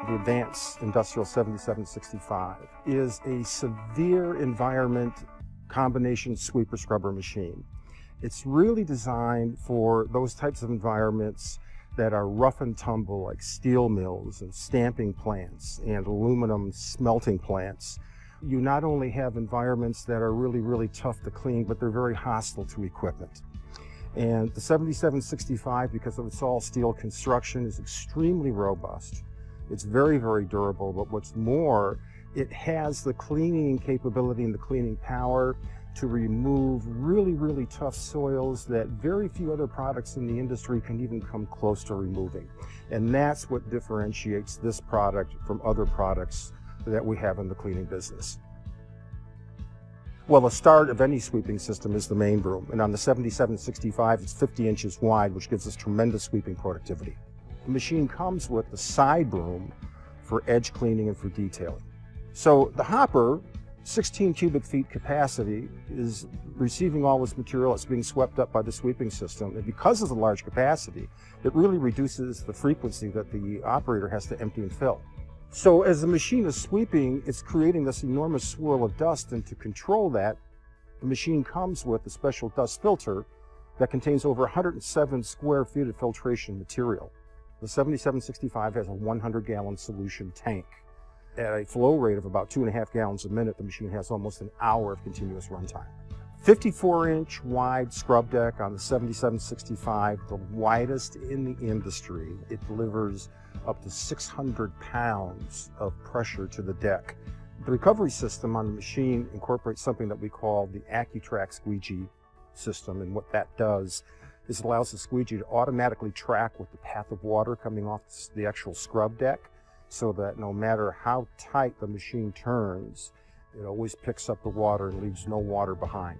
The Advance Industrial 7765 is a severe environment combination sweeper scrubber machine. It's really designed for those types of environments that are rough and tumble, like steel mills and stamping plants and aluminum smelting plants. You not only have environments that are really tough to clean, but they're very hostile to equipment. And the 7765, because of its all steel construction, is extremely robust. It's very durable, but what's more, it has the cleaning capability and the cleaning power to remove really tough soils that very few other products in the industry can even come close to removing. And that's what differentiates this product from other products that we have in the cleaning business. Well, the start of any sweeping system is the main broom, and on the 7765 it's 50 inches wide, which gives us tremendous sweeping productivity. The machine comes with the side broom for edge cleaning and for detailing. So the hopper, 16 cubic feet capacity, is receiving all this material that's being swept up by the sweeping system, and because of the large capacity, it really reduces the frequency that the operator has to empty and fill. So as the machine is sweeping, it's creating this enormous swirl of dust, and to control that, the machine comes with a special dust filter that contains over 107 square feet of filtration material. The 7765 has a 100-gallon solution tank. At a flow rate of about 2.5 gallons a minute, the machine has almost an hour of continuous runtime. 54-inch wide scrub deck on the 7765, the widest in the industry. It delivers up to 600 pounds of pressure to the deck. The recovery system on the machine incorporates something that we call the Accu-Track squeegee system, and what that does is it allows the squeegee to automatically track with the path of water coming off the actual scrub deck, so that no matter how tight the machine turns, it always picks up the water and leaves no water behind.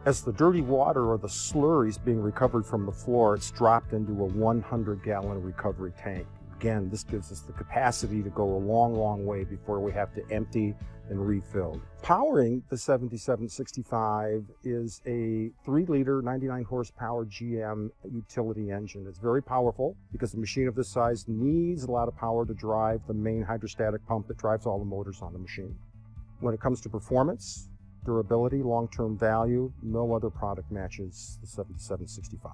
As the dirty water or the slurry is being recovered from the floor, it's dropped into a 100-gallon recovery tank. Again, this gives us the capacity to go a long way before we have to empty and refill. Powering the 7765 is a 3-liter, 99-horsepower GM utility engine. It's very powerful because a machine of this size needs a lot of power to drive the main hydrostatic pump that drives all the motors on the machine. When it comes to performance, durability, long-term value, no other product matches the 7765.